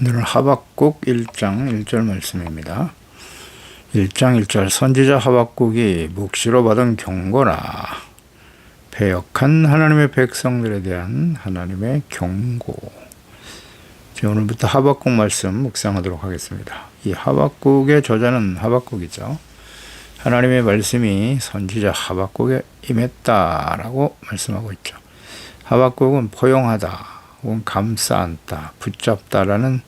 오늘은 하박국 1장 1절 말씀입니다. 1장 1절 선지자 하박국이 묵시로 받은 경고라. 패역한 하나님의 백성들에 대한 하나님의 경고. 오늘부터 하박국 말씀 묵상하도록 하겠습니다. 이 하박국의 저자는 하박국이죠. 하나님의 말씀이 선지자 하박국에 임했다라고 말씀하고 있죠. 하박국은 포용하다 혹은 감싸 안다, 붙잡다라는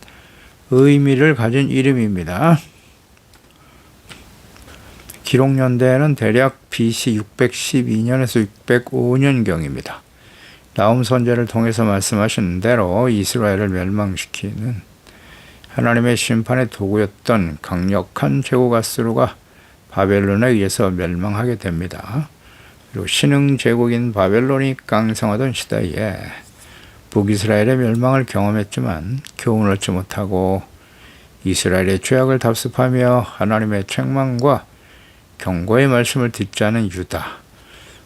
의미를 가진 이름입니다. 기록연대에는 대략 BC 612년에서 605년경입니다. 나훔 선지자를 통해서 말씀하신 대로 이스라엘을 멸망시키는 하나님의 심판의 도구였던 강력한 제국 아수르가 바벨론에 의해서 멸망하게 됩니다. 그리고 신흥 제국인 바벨론이 강성하던 시대에 북이스라엘의 멸망을 경험했지만 교훈을 얻지 못하고 이스라엘의 죄악을 답습하며 하나님의 책망과 경고의 말씀을 듣지 않은 유다,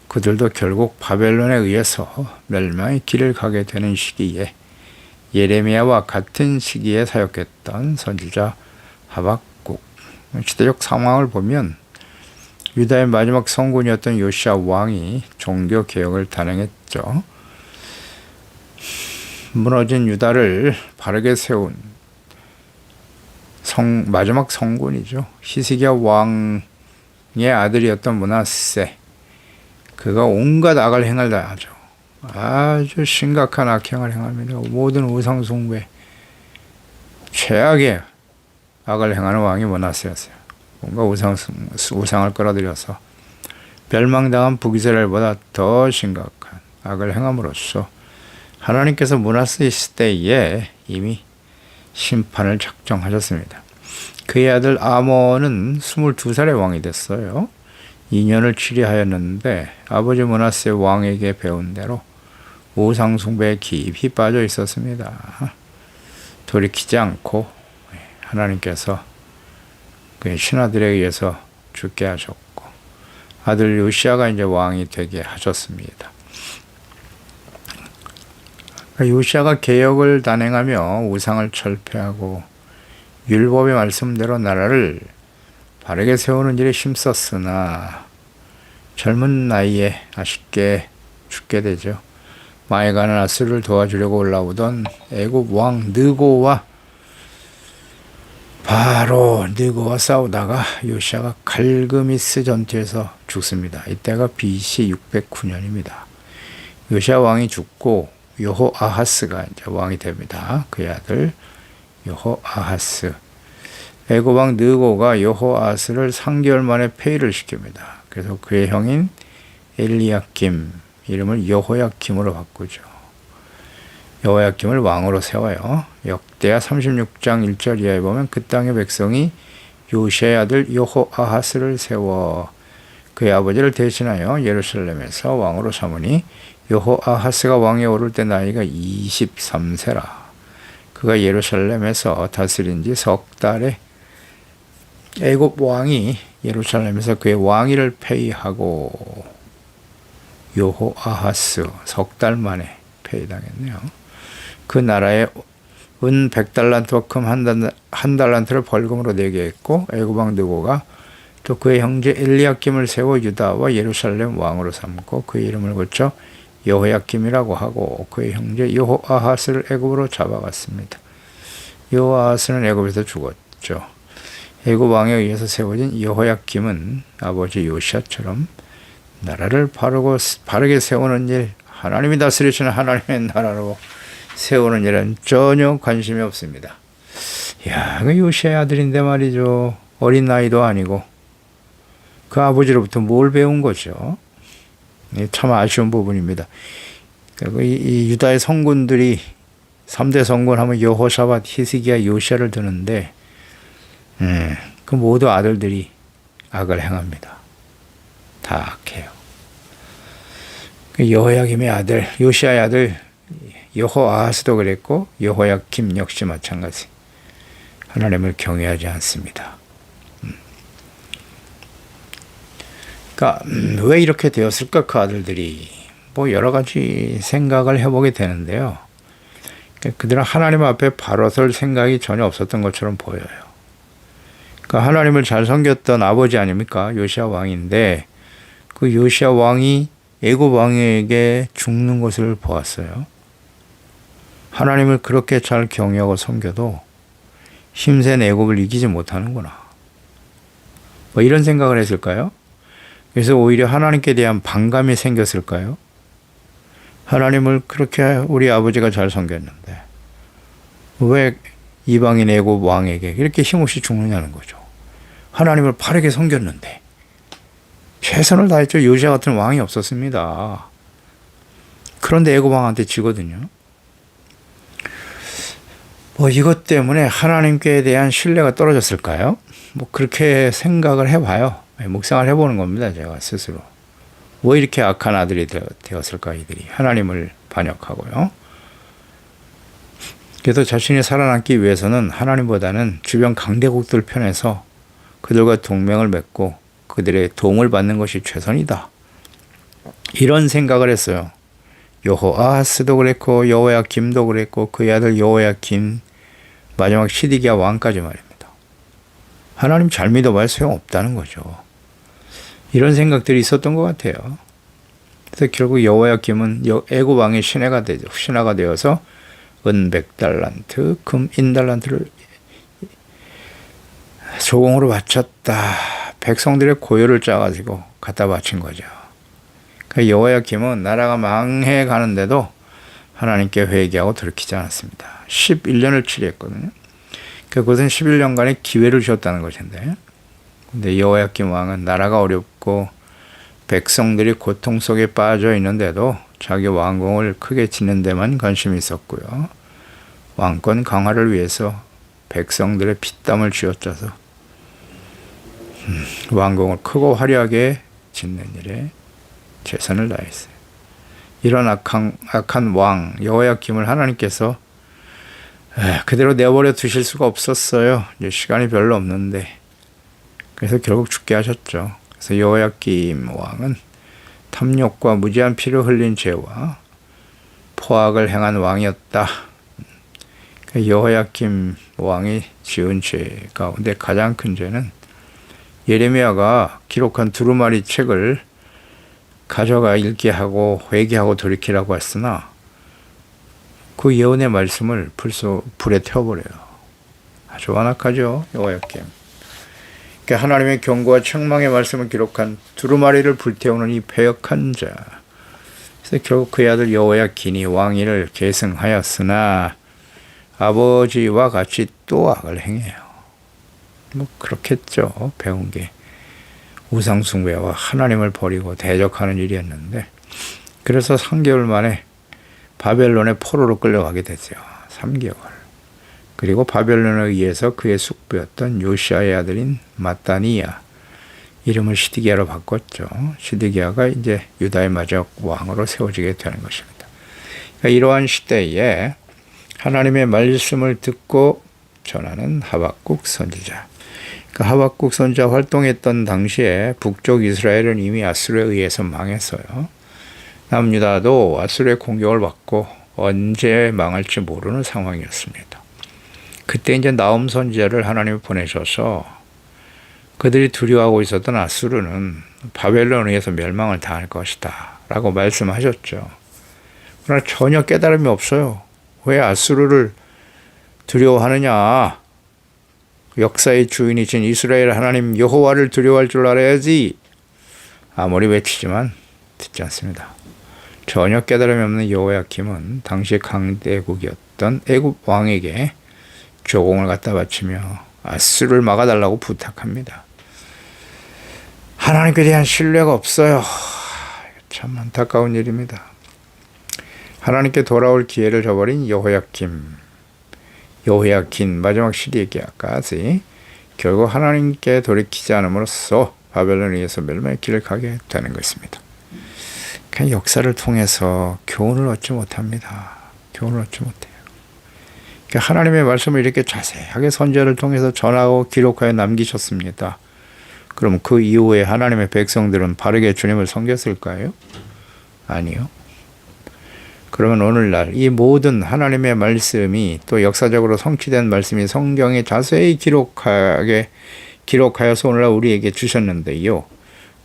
그들도 결국 바벨론에 의해서 멸망의 길을 가게 되는 시기에 예레미야와 같은 시기에 사역했던 선지자 하박국. 시대적 상황을 보면 유다의 마지막 성군이었던 요시야 왕이 종교 개혁을 단행했죠. 무너진 유다를 바르게 세운 마지막 성군이죠. 히스기야 왕의 아들이었던 므낫세. 그가 온갖 악을 행하다 하죠. 아주 심각한 악행을 행합니다. 모든 우상 숭배, 최악의 악을 행하는 왕이 므낫세였어요. 뭔가 우상을 끌어들여서 멸망당한 북이스라엘보다 더 심각한 악을 행함으로써 하나님께서 므낫세 시대에 이미 심판을 작정하셨습니다. 그의 아들 아몬은 22살의 왕이 됐어요. 2년을 치리하였는데 아버지 므낫세 왕에게 배운 대로 우상 숭배에 깊이 빠져 있었습니다. 돌이키지 않고 하나님께서 그의 신하들에 의해서 죽게 하셨고 아들 요시야가 이제 왕이 되게 하셨습니다. 요시야가 개혁을 단행하며 우상을 철폐하고 율법의 말씀대로 나라를 바르게 세우는 일에 힘썼으나 젊은 나이에 아쉽게 죽게 되죠. 망해가는 아수르를 도와주려고 올라오던 애굽 왕 느고와 바로 느고와 싸우다가 요시야가 갈그미스 전투에서 죽습니다. 이때가 BC 609년입니다. 요시야 왕이 죽고 여호아하스가 이제 왕이 됩니다. 그의 아들 여호아하스. 애굽 왕 느고가 여호아하스를 3개월 만에 폐위를 시킵니다. 그래서 그의 형인 엘리야김, 이름을 여호야김으로 바꾸죠. 여호야김을 왕으로 세워요. 역대하 36장 1절 이하에 보면 그 땅의 백성이 요시야의 아들 여호아하스를 세워 그의 아버지를 대신하여 예루살렘에서 왕으로 삼으니 여호아하스가 왕에 오를 때 나이가 23세라. 그가 예루살렘에서 다스린 지 석 달에 애굽 왕이 예루살렘에서 그의 왕위를 폐위하고 여호아하스 석 달 만에 폐위당했네요. 그 나라에 은 100달란트와 금 한 달란트를 벌금으로 내게 했고 애굽 왕 느고가 또 그의 형제 엘리야김을 세워 유다와 예루살렘 왕으로 삼고 그의 이름을 고쳐 여호야김이라고 하고 그의 형제 여호아하스를 애굽으로 잡아갔습니다. 여호아하스는 애굽에서 죽었죠. 애굽 왕에 의해서 세워진 여호야김은 아버지 요시야처럼 나라를 바르게 세우는 일, 하나님이 다스리시는 하나님의 나라로 세우는 일은 전혀 관심이 없습니다. 이야, 그 요시야의 아들인데 말이죠. 어린 나이도 아니고 그 아버지로부터 뭘 배운 거죠? 참 아쉬운 부분입니다. 이 유다의 성군들이 3대 성군 하면 여호샤밧, 히스기야, 요시야를 드는데 그 모두 아들들이 악을 행합니다. 다 악해요. 여호야김의 아들, 요시야의 아들 여호아하스도 그랬고 여호야김 역시 마찬가지. 하나님을 경외하지 않습니다. 그러니까 왜 이렇게 되었을까? 그 아들들이 뭐 여러 가지 생각을 해보게 되는데요. 그들은 하나님 앞에 바로 설 생각이 전혀 없었던 것처럼 보여요. 그러니까 하나님을 잘 섬겼던 아버지 아닙니까? 요시야 왕인데 그 요시야 왕이 애굽 왕에게 죽는 것을 보았어요. 하나님을 그렇게 잘 경외하고 섬겨도 힘센 애굽을 이기지 못하는구나. 뭐 이런 생각을 했을까요? 그래서 오히려 하나님께 대한 반감이 생겼을까요? 하나님을 그렇게 우리 아버지가 잘 섬겼는데 왜 이방인 애굽 왕에게 이렇게 힘없이 죽느냐는 거죠. 하나님을 바르게 섬겼는데 최선을 다했죠. 요시야 같은 왕이 없었습니다. 그런데 애굽 왕한테 지거든요. 뭐 이것 때문에 하나님께 대한 신뢰가 떨어졌을까요? 뭐 그렇게 생각을 해봐요. 묵상을 해보는 겁니다. 제가 스스로. 왜 이렇게 악한 아들이 되었을까 이들이. 하나님을 반역하고요. 그래서 자신이 살아남기 위해서는 하나님보다는 주변 강대국들 편에서 그들과 동맹을 맺고 그들의 도움을 받는 것이 최선이다. 이런 생각을 했어요. 여호아하스도 그랬고 여호야김도 그랬고 그의 아들 여호야김 마지막 시드기야 왕까지 말입니다. 하나님 잘 믿어봐야 소용없다는 거죠. 이런 생각들이 있었던 것 같아요. 그래서 결국 여호야김은 애굽 왕의 신하가 되어서 은 100달란트, 금 1달란트를 조공으로 바쳤다. 백성들의 고요를 짜가지고 갖다 바친 거죠. 그러니까 여호야김은 나라가 망해 가는데도 하나님께 회개하고 돌이키지 않았습니다. 11년을 치리했거든요. 그것은 11년간의 기회를 주었다는 것인데, 근데 여호야김 왕은 나라가 어렵고 백성들이 고통 속에 빠져 있는데도 자기 왕궁을 크게 짓는 데만 관심이 있었고요. 왕권 강화를 위해서 백성들의 피땀을 쥐어짜서 왕궁을 크고 화려하게 짓는 일에 최선을 다했어요. 이런 악한 왕 여호야김을 하나님께서 그대로 내버려 두실 수가 없었어요. 이제 시간이 별로 없는데 그래서 결국 죽게 하셨죠. 그래서 여호야김 왕은 탐욕과 무지한 피를 흘린 죄와 포악을 행한 왕이었다. 여호야김 왕이 지은 죄 가운데 가장 큰 죄는 예레미야가 기록한 두루마리 책을 가져가 읽게 하고 회개하고 돌이키라고 했으나 그 예언의 말씀을 벌써 불에 태워버려요. 아주 완악하죠. 여호야김. 그러니까 하나님의 경고와 책망의 말씀을 기록한 두루마리를 불태우는 이 패역한 자. 그래서 결국 그의 아들 여호야긴이 왕위를 계승하였으나 아버지와 같이 또 악을 행해요. 뭐 그렇겠죠. 배운 게. 우상숭배와 하나님을 버리고 대적하는 일이었는데 그래서 3개월 만에 바벨론의 포로로 끌려가게 됐어요. 3개월. 그리고 바벨론에 의해서 그의 숙부였던 요시아의 아들인 마따니아 이름을 시드기야로 바꿨죠. 시드기야가 이제 유다의 마지막 왕으로 세워지게 되는 것입니다. 그러니까 이러한 시대에 하나님의 말씀을 듣고 전하는 하박국 선지자. 그 하박국 선지자 활동했던 당시에 북쪽 이스라엘은 이미 아수르에 의해서 망했어요. 남유다도 아수르의 공격을 받고 언제 망할지 모르는 상황이었습니다. 그때 이제 나홈 선지자를 하나님이 보내셔서 그들이 두려워하고 있었던 아수르는 바벨론에 의해서 멸망을 당할 것이다 라고 말씀하셨죠. 그러나 전혀 깨달음이 없어요. 왜 아수르를 두려워하느냐. 역사의 주인이신 이스라엘 하나님 여호와를 두려워할 줄 알아야지. 아무리 외치지만 듣지 않습니다. 전혀 깨달음이 없는 여호야김은 당시 강대국이었던 애굽 왕에게 조공을 갖다 바치며 아수르를 막아달라고 부탁합니다. 하나님께 대한 신뢰가 없어요. 참 안타까운 일입니다. 하나님께 돌아올 기회를 저버린 여호야긴 마지막 시드기야까지 결국 하나님께 돌이키지 않음으로써 바벨론에 의해서 멸망의 길을 가게 되는 것입니다. 그냥 역사를 통해서 교훈을 얻지 못합니다. 교훈을 얻지 못해요. 그러니까 하나님의 말씀을 이렇게 자세하게 선지자를 통해서 전하고 기록하여 남기셨습니다. 그럼 그 이후에 하나님의 백성들은 바르게 주님을 섬겼을까요? 아니요. 그러면 오늘날 이 모든 하나님의 말씀이 또 역사적으로 성취된 말씀이 성경에 자세히 기록하여서 오늘날 우리에게 주셨는데요.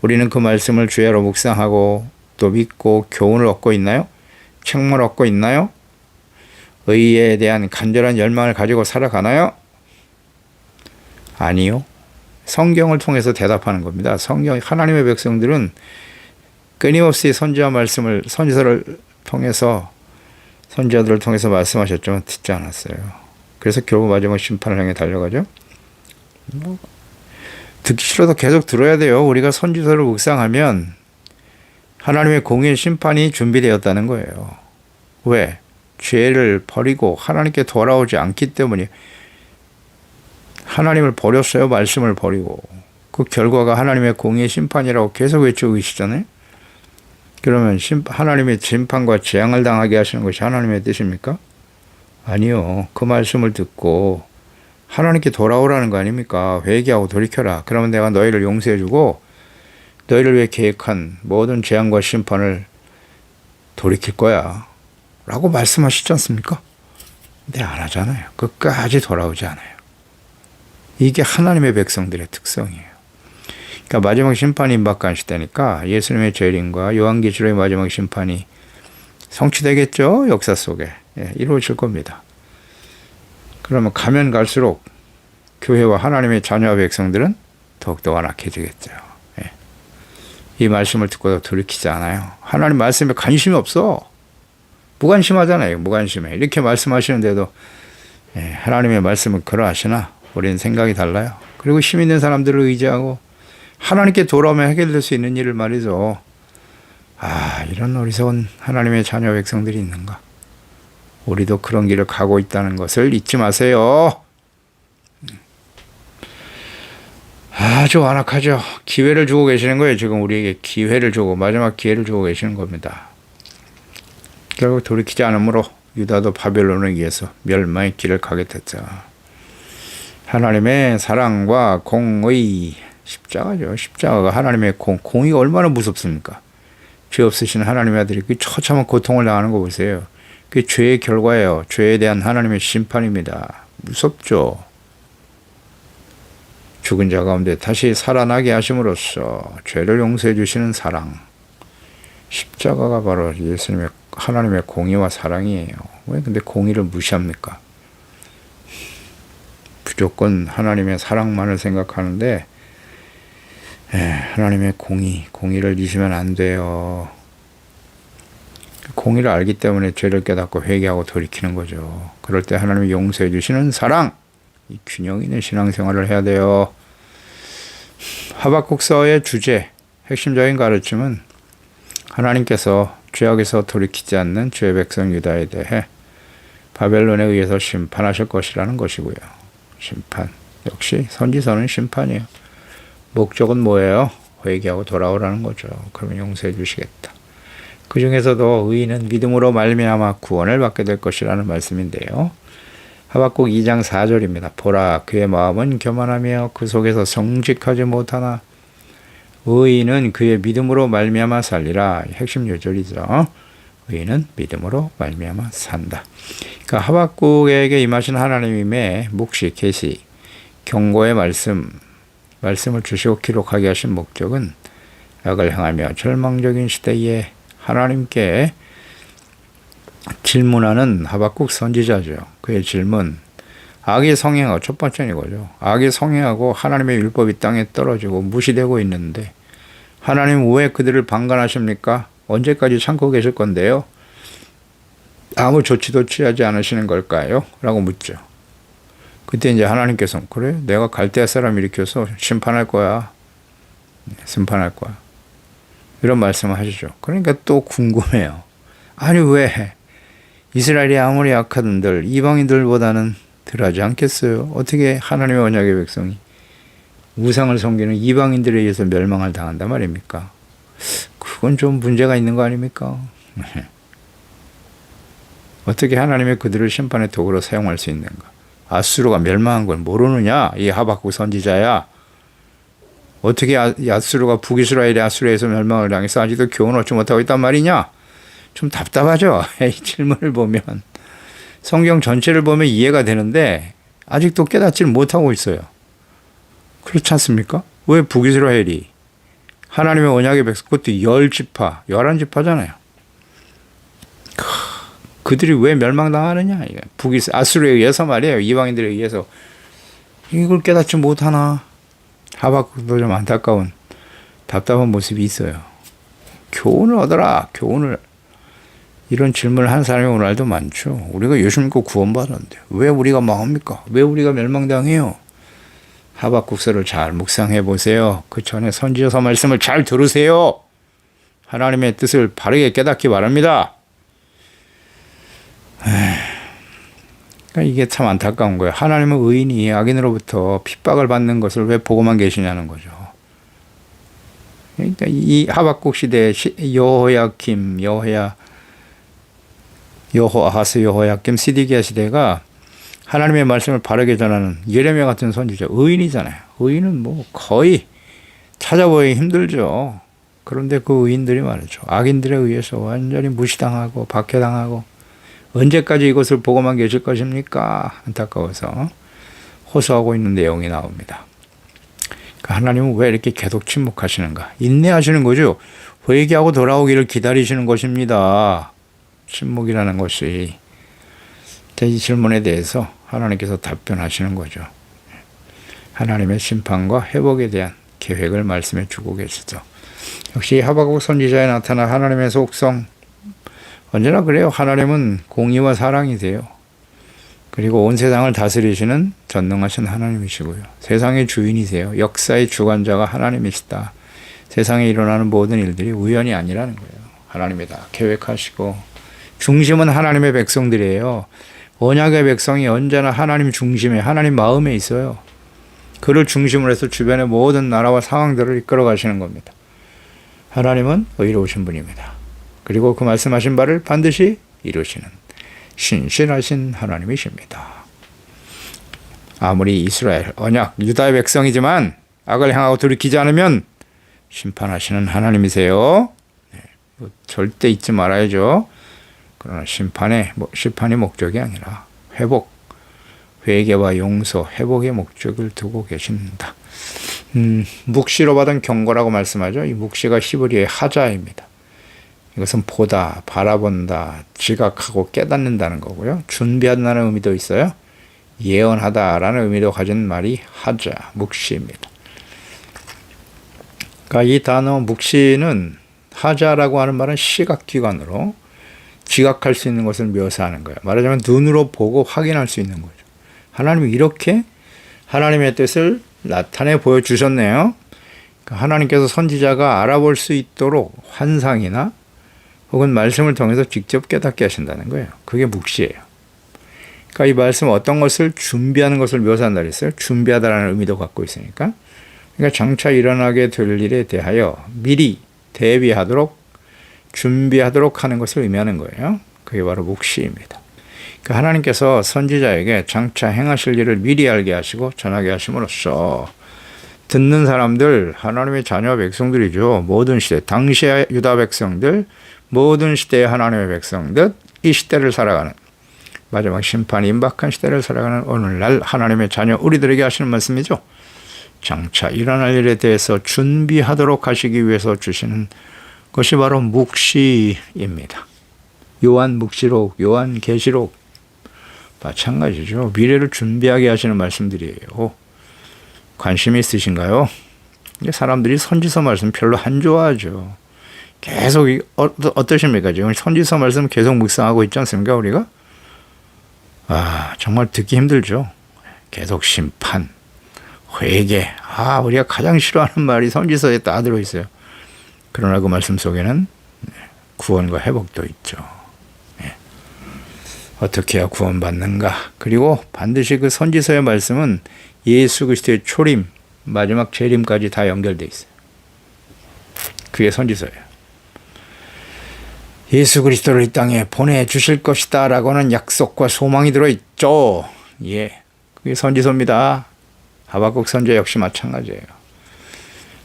우리는 그 말씀을 주야로 묵상하고 또 믿고 교훈을 얻고 있나요? 책망을 얻고 있나요? 의에 대한 간절한 열망을 가지고 살아가나요? 아니요. 성경을 통해서 대답하는 겁니다. 하나님의 백성들은 끊임없이 선지자 말씀을 선지서를 통해서 선지자들을 통해서 말씀하셨지만 듣지 않았어요. 그래서 결국 마지막 심판을 향해 달려가죠. 듣기 싫어도 계속 들어야 돼요. 우리가 선지서를 묵상하면 하나님의 공의의 심판이 준비되었다는 거예요. 왜? 죄를 버리고 하나님께 돌아오지 않기 때문에 하나님을 버렸어요. 말씀을 버리고. 그 결과가 하나님의 공의의 심판이라고 계속 외치고 계시잖아요. 그러면 하나님의 심판과 재앙을 당하게 하시는 것이 하나님의 뜻입니까? 아니요. 그 말씀을 듣고 하나님께 돌아오라는 거 아닙니까? 회개하고 돌이켜라. 그러면 내가 너희를 용서해주고 너희를 위해 계획한 모든 재앙과 심판을 돌이킬 거야. 라고 말씀하시지 않습니까? 근데 안 하잖아요. 끝까지 돌아오지 않아요. 이게 하나님의 백성들의 특성이에요. 그러니까 마지막 심판이 임박한 시대니까 예수님의 재림과 요한계시록의 마지막 심판이 성취되겠죠. 역사 속에. 이루어질 겁니다. 그러면 가면 갈수록 교회와 하나님의 자녀와 백성들은 더욱더 완악해지겠죠. 이 말씀을 듣고도 돌이키지 않아요. 하나님 말씀에 관심이 없어. 무관심하잖아요. 무관심해. 이렇게 말씀하시는데도 하나님의 말씀을 그러하시나 우리는 생각이 달라요. 그리고 힘 있는 사람들을 의지하고 하나님께 돌아오면 해결될 수 있는 일을 말이죠. 이런 어리석은 하나님의 자녀 백성들이 있는가. 우리도 그런 길을 가고 있다는 것을 잊지 마세요. 아주 완악하죠. 기회를 주고 계시는 거예요. 지금 우리에게 기회를 주고 마지막 기회를 주고 계시는 겁니다. 결국 돌이키지 않으므로 유다도 바벨론에 의해서 멸망의 길을 가게 됐죠. 하나님의 사랑과 공의, 십자가죠. 십자가가 하나님의 공의가 얼마나 무섭습니까? 죄 없으신 하나님의 아들이 그 처참한 고통을 당하는 거 보세요. 그게 죄의 결과예요. 죄에 대한 하나님의 심판입니다. 무섭죠. 죽은 자 가운데 다시 살아나게 하심으로써 죄를 용서해 주시는 사랑. 십자가가 바로 예수님의 하나님의 공의와 사랑이에요. 왜 근데 공의를 무시합니까? 무조건 하나님의 사랑만을 생각하는데 하나님의 공의를 잊으면 안 돼요. 공의를 알기 때문에 죄를 깨닫고 회개하고 돌이키는 거죠. 그럴 때 하나님이 용서해 주시는 사랑, 이 균형 있는 신앙생활을 해야 돼요. 하박국서의 주제, 핵심적인 가르침은 하나님께서 죄악에서 돌이키지 않는 주의 백성 유다에 대해 바벨론에 의해서 심판하실 것이라는 것이고요. 심판, 역시 선지서는 심판이에요. 목적은 뭐예요? 회개하고 돌아오라는 거죠. 그러면 용서해 주시겠다. 그 중에서도 의인은 믿음으로 말미암아 구원을 받게 될 것이라는 말씀인데요. 하박국 2장 4절입니다. 보라, 그의 마음은 교만하며 그 속에서 정직하지 못하나 의인은 그의 믿음으로 말미암아 살리라. 핵심 요절이죠. 의인은 믿음으로 말미암아 산다. 그러니까 하박국에게 임하신 하나님의 묵시, 계시, 경고의 말씀을 주시고 기록하게 하신 목적은 악을 향하며 절망적인 시대에 하나님께 질문하는 하박국 선지자죠. 그의 질문, 악이 성행하고, 첫 번째는 이거죠. 악이 성행하고 하나님의 율법이 땅에 떨어지고 무시되고 있는데 하나님 왜 그들을 방관하십니까? 언제까지 참고 계실 건데요? 아무 조치도 취하지 않으시는 걸까요? 라고 묻죠. 그때 이제 하나님께서 그래? 내가 갈대아 사람 일으켜서 심판할 거야. 심판할 거야. 이런 말씀을 하시죠. 그러니까 또 궁금해요. 아니 왜 이스라엘이 아무리 약하던들 이방인들보다는 덜하지 않겠어요? 어떻게 하나님의 언약의 백성이 우상을 섬기는 이방인들에 의해서 멸망을 당한단 말입니까? 그건 좀 문제가 있는 거 아닙니까? 어떻게 하나님의 그들을 심판의 도구로 사용할 수 있는가? 아수르가 멸망한 걸 모르느냐? 이 하박국 선지자야. 어떻게 아수르가 북이스라엘의 아수르에서 멸망을 당해서 아직도 교훈을 얻지 못하고 있단 말이냐? 좀 답답하죠. 이 질문을 보면. 성경 전체를 보면 이해가 되는데 아직도 깨닫지를 못하고 있어요. 그렇지 않습니까? 왜 북이스라엘이 하나님의 언약의 백성, 그것도 10지파, 11지파잖아요. 그들이 왜 멸망당하느냐? 아수르에 의해서 말이에요. 이방인들에 의해서. 이걸 깨닫지 못하나? 하박국도 좀 안타까운 답답한 모습이 있어요. 교훈을 얻어라. 교훈을. 이런 질문을 하는 사람이 오늘도 많죠. 우리가 예수 믿고 구원받았는데 왜 우리가 망합니까? 왜 우리가 멸망당해요? 하박국서를 잘 묵상해 보세요. 그 전에 선지서 말씀을 잘 들으세요. 하나님의 뜻을 바르게 깨닫기 바랍니다. 그러니까 이게 참 안타까운 거예요. 하나님은 의인이 악인으로부터 핍박을 받는 것을 왜 보고만 계시냐는 거죠. 그러니까 이 하박국 시대에 여호아하스, 여호야김, 시디기야 시대가 하나님의 말씀을 바르게 전하는 예레미야 같은 선지자, 의인이잖아요. 의인은 뭐 거의 찾아보기 힘들죠. 그런데 그 의인들이 말이죠. 악인들에 의해서 완전히 무시당하고 박해당하고 언제까지 이것을 보고만 계실 것입니까? 안타까워서 호소하고 있는 내용이 나옵니다. 그러니까 하나님은 왜 이렇게 계속 침묵하시는가? 인내하시는 거죠. 회개하고 돌아오기를 기다리시는 것입니다. 침묵이라는 것이. 이 질문에 대해서 하나님께서 답변하시는 거죠. 하나님의 심판과 회복에 대한 계획을 말씀해 주고 계시죠. 역시 하박국 선지자에 나타난 하나님의 속성, 언제나 그래요. 하나님은 공의와 사랑이세요. 그리고 온 세상을 다스리시는 전능하신 하나님이시고요. 세상의 주인이세요. 역사의 주관자가 하나님이시다. 세상에 일어나는 모든 일들이 우연이 아니라는 거예요. 하나님이 다 계획하시고 중심은 하나님의 백성들이에요. 언약의 백성이 언제나 하나님 중심에, 하나님 마음에 있어요. 그를 중심으로 해서 주변의 모든 나라와 상황들을 이끌어 가시는 겁니다. 하나님은 의로우신 분입니다. 그리고 그 말씀하신 바를 반드시 이루시는 신실하신 하나님이십니다. 아무리 이스라엘, 언약, 유다의 백성이지만 악을 향하고 돌이키지 않으면 심판하시는 하나님이세요. 절대 잊지 말아야죠. 그러나 심판이 목적이 아니라 회복, 회개와 용서, 회복의 목적을 두고 계신다. 묵시로 받은 경고라고 말씀하죠. 이 묵시가 히브리어의 하자입니다. 이것은 보다, 바라본다, 지각하고 깨닫는다는 거고요. 준비한다는 의미도 있어요. 예언하다라는 의미도 가진 말이 하자, 묵시입니다. 그러니까 이 단어 묵시는 하자라고 하는 말은 시각기관으로 지각할 수 있는 것을 묘사하는 거예요. 말하자면 눈으로 보고 확인할 수 있는 거죠. 하나님이 이렇게 하나님의 뜻을 나타내 보여주셨네요. 그러니까 하나님께서 선지자가 알아볼 수 있도록 환상이나 혹은 말씀을 통해서 직접 깨닫게 하신다는 거예요. 그게 묵시예요. 그러니까 이 말씀은 어떤 것을 준비하는 것을 묘사한다 그랬어요. 준비하다라는 의미도 갖고 있으니까. 그러니까 장차 일어나게 될 일에 대하여 미리 대비하도록 준비하도록 하는 것을 의미하는 거예요. 그게 바로 묵시입니다. 그러니까 하나님께서 선지자에게 장차 행하실 일을 미리 알게 하시고 전하게 하심으로써 듣는 사람들, 하나님의 자녀 백성들이죠. 모든 시대, 당시의 유다 백성들, 모든 시대의 하나님의 백성들, 이 시대를 살아가는 마지막 심판이 임박한 시대를 살아가는 오늘날 하나님의 자녀 우리들에게 하시는 말씀이죠. 장차 일어날 일에 대해서 준비하도록 하시기 위해서 주시는 것이 바로 묵시입니다. 요한 묵시록, 요한 계시록 마찬가지죠. 미래를 준비하게 하시는 말씀들이에요. 관심이 있으신가요? 사람들이 선지서 말씀 별로 안 좋아하죠. 계속 어떠십니까? 지금 선지서 말씀 계속 묵상하고 있지 않습니까? 우리가? 정말 듣기 힘들죠. 계속 심판, 회개. 우리가 가장 싫어하는 말이 선지서에 다 들어있어요. 그러나 그 말씀 속에는 구원과 회복도 있죠. 어떻게 해야 구원받는가? 그리고 반드시 그 선지서의 말씀은 예수 그리스도의 초림, 마지막 재림까지 다 연결되어 있어요. 그게 선지서예요. 예수 그리스도를 이 땅에 보내주실 것이다 라고 하는 약속과 소망이 들어있죠. 그게 선지서입니다. 하박국 선지자 역시 마찬가지예요.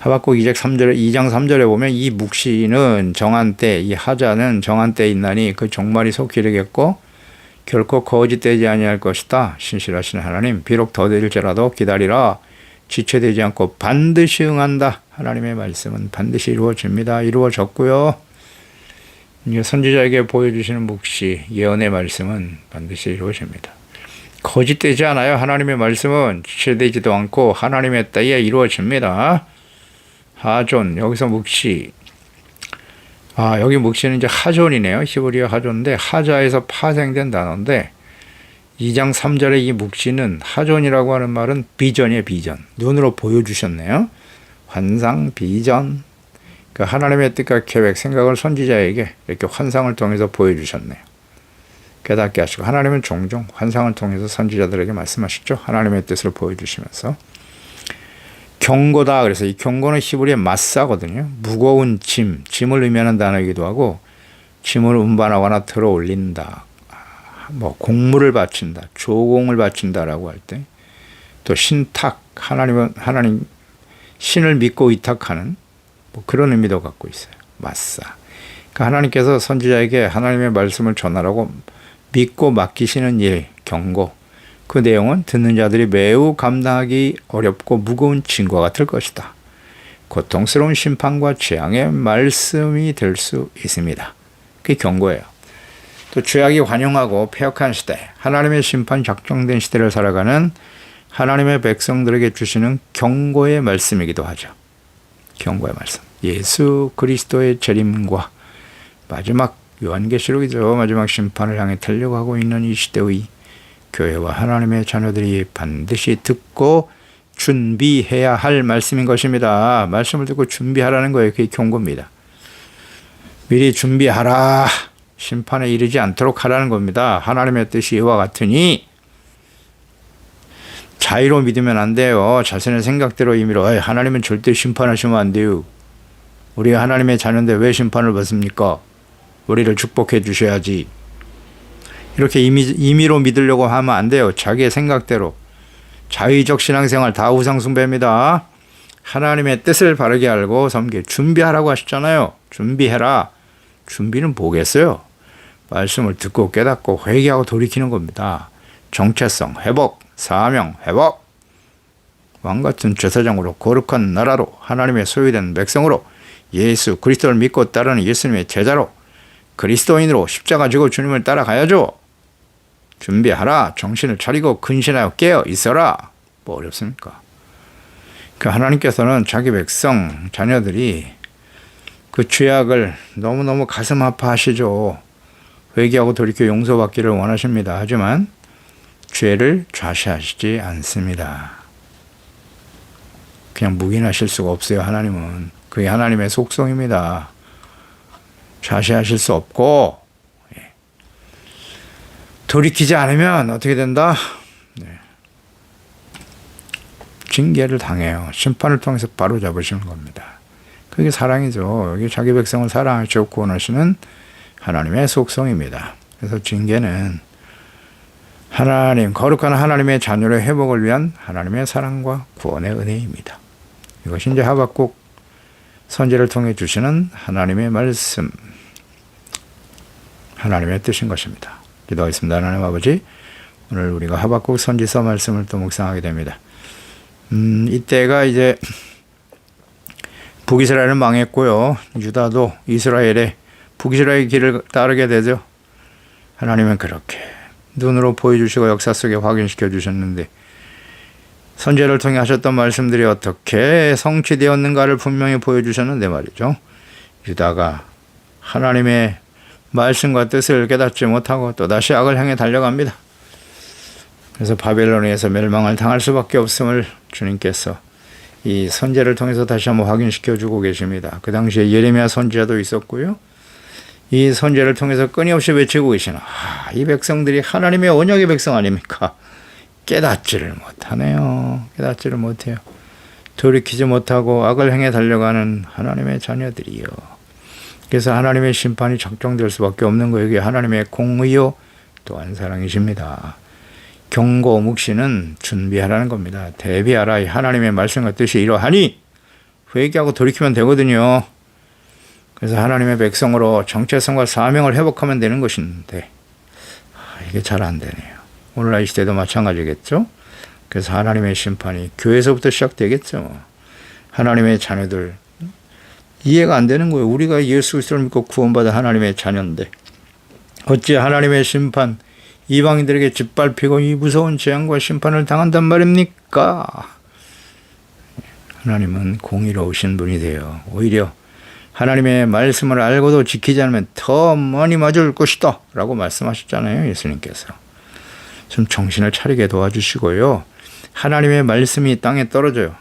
하박국 2장 3절에 보면 이 묵시는 정한 때, 이 하자는 정한 때에 있나니 그 종말이 속히 이르겠고 결코 거짓되지 아니할 것이다. 신실하신 하나님, 비록 더딜지라도 기다리라. 지체되지 않고 반드시 응한다. 하나님의 말씀은 반드시 이루어집니다. 이루어졌고요. 이제 선지자에게 보여주시는 묵시, 예언의 말씀은 반드시 이루어집니다. 거짓되지 않아요. 하나님의 말씀은 지체되지도 않고 하나님의 때에 이루어집니다. 하존, 여기서 묵시. 여기 묵시는 이제 하존이네요. 히브리어 하존인데 하자에서 파생된 단어인데 2장 3절의 이 묵시는 하존이라고 하는 말은 비전이에요. 비전. 눈으로 보여주셨네요. 환상, 비전. 그 하나님의 뜻과 계획, 생각을 선지자에게 이렇게 환상을 통해서 보여주셨네요. 깨닫게 하시고 하나님은 종종 환상을 통해서 선지자들에게 말씀하시죠. 하나님의 뜻을 보여주시면서. 경고다. 그래서 이 경고는 히브리의 마사거든요. 무거운 짐을 의미하는 단어이기도 하고 짐을 운반하거나 들어 올린다. 뭐 공물을 바친다. 조공을 바친다라고 할 때 또 신탁, 하나님 신을 믿고 위탁하는 뭐 그런 의미도 갖고 있어요. 마사. 그러니까 하나님께서 선지자에게 하나님의 말씀을 전하라고 믿고 맡기시는 일, 경고. 그 내용은 듣는 자들이 매우 감당하기 어렵고 무거운 짐과 같을 것이다. 고통스러운 심판과 재앙의 말씀이 될 수 있습니다. 그게 경고예요. 또 죄악이 관영하고 폐역한 시대, 하나님의 심판이 작정된 시대를 살아가는 하나님의 백성들에게 주시는 경고의 말씀이기도 하죠. 경고의 말씀. 예수 그리스도의 재림과 마지막 요한계시록이죠. 마지막 심판을 향해 달려가고 있는 이 시대의 교회와 하나님의 자녀들이 반드시 듣고 준비해야 할 말씀인 것입니다. 말씀을 듣고 준비하라는 거예요. 그게 경고입니다. 미리 준비하라. 심판에 이르지 않도록 하라는 겁니다. 하나님의 뜻이 이와 같으니 자의로 믿으면 안 돼요. 자신의 생각대로 임의로 하나님은 절대 심판하시면 안 돼요. 우리 하나님의 자녀인데 왜 심판을 받습니까? 우리를 축복해 주셔야지. 이렇게 임의로 믿으려고 하면 안 돼요. 자기의 생각대로. 자의적 신앙생활 다 우상숭배입니다. 하나님의 뜻을 바르게 알고 섬기 준비하라고 하셨잖아요. 준비해라. 준비는 뭐겠어요? 말씀을 듣고 깨닫고 회개하고 돌이키는 겁니다. 정체성 회복, 사명 회복. 왕같은 제사장으로 거룩한 나라로 하나님의 소유된 백성으로 예수 그리스도를 믿고 따르는 예수님의 제자로 그리스도인으로 십자가 지고 주님을 따라가야죠. 준비하라. 정신을 차리고 근신하여 깨어 있어라. 뭐 어렵습니까? 그 하나님께서는 자기 백성, 자녀들이 그 죄악을 너무너무 가슴 아파하시죠. 회개하고 돌이켜 용서받기를 원하십니다. 하지만 죄를 좌시하시지 않습니다. 그냥 묵인하실 수가 없어요. 하나님은. 그게 하나님의 속성입니다. 좌시하실 수 없고 돌이키지 않으면 어떻게 된다? 징계를 당해요. 심판을 통해서 바로 잡으시는 겁니다. 그게 사랑이죠. 이게 자기 백성을 사랑하시고 구원하시는 하나님의 속성입니다. 그래서 징계는 하나님, 거룩한 하나님의 자녀의 회복을 위한 하나님의 사랑과 구원의 은혜입니다. 이것이 이제 하박국 선지를 통해 주시는 하나님의 말씀, 하나님의 뜻인 것입니다. 기도하겠습니다. 하나님 아버지, 오늘 우리가 하박국 선지서 말씀을 또 묵상하게 됩니다. 이때가 이제 북이스라엘은 망했고요. 유다도 이스라엘의 북이스라엘의 길을 따르게 되죠. 하나님은 그렇게 눈으로 보여주시고 역사 속에 확인시켜 주셨는데 선지자를 통해 하셨던 말씀들이 어떻게 성취되었는가를 분명히 보여주셨는데 말이죠. 유다가 하나님의 말씀과 뜻을 깨닫지 못하고 또다시 악을 향해 달려갑니다. 그래서 바벨론에서 멸망을 당할 수밖에 없음을 주님께서 이 선지자를 통해서 다시 한번 확인시켜 주고 계십니다. 그 당시에 예레미야 선지자도 있었고요. 이 선지자를 통해서 끊임없이 외치고 계시는 이 백성들이 하나님의 언약의 백성 아닙니까? 깨닫지를 못하네요. 깨닫지를 못해요. 돌이키지 못하고 악을 행해 달려가는 하나님의 자녀들이요. 그래서 하나님의 심판이 작정될 수밖에 없는 거예요. 이게 하나님의 공의요 또한 사랑이십니다. 경고 묵시는 준비하라는 겁니다. 대비하라. 하나님의 말씀과 뜻이 이러하니 회개하고 돌이키면 되거든요. 그래서 하나님의 백성으로 정체성과 사명을 회복하면 되는 것인데 이게 잘 안 되네요. 오늘날 이 시대도 마찬가지겠죠. 그래서 하나님의 심판이 교회에서부터 시작되겠죠. 하나님의 자녀들 이해가 안 되는 거예요. 우리가 예수 그리스도를 믿고 구원받은 하나님의 자녀인데 어찌 하나님의 심판 이방인들에게 짓밟히고 이 무서운 재앙과 심판을 당한단 말입니까? 하나님은 공의로우신 분이 되어 오히려 하나님의 말씀을 알고도 지키지 않으면 더 많이 맞을 것이다 라고 말씀하셨잖아요. 예수님께서. 좀 정신을 차리게 도와주시고요. 하나님의 말씀이 땅에 떨어져요.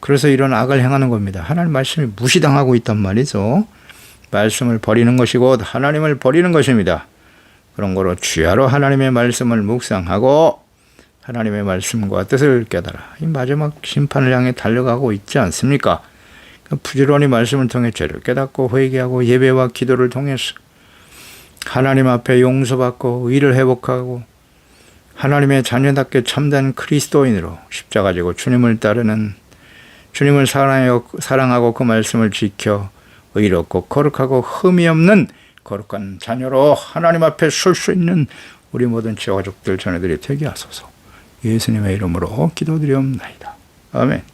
그래서 이런 악을 행하는 겁니다. 하나님 말씀이 무시당하고 있단 말이죠. 말씀을 버리는 것이 곧 하나님을 버리는 것입니다. 그런 거로 주야로 하나님의 말씀을 묵상하고 하나님의 말씀과 뜻을 깨달아 이 마지막 심판을 향해 달려가고 있지 않습니까? 부지런히 말씀을 통해 죄를 깨닫고 회개하고 예배와 기도를 통해서 하나님 앞에 용서받고 의를 회복하고 하나님의 자녀답게 참된 그리스도인으로 십자가 지고 주님을 따르는 주님을 사랑하고 그 말씀을 지켜 의롭고 거룩하고 흠이 없는 거룩한 자녀로 하나님 앞에 설 수 있는 우리 모든 지가족들 자녀들이 되게 하소서. 예수님의 이름으로 기도드리옵나이다. 아멘.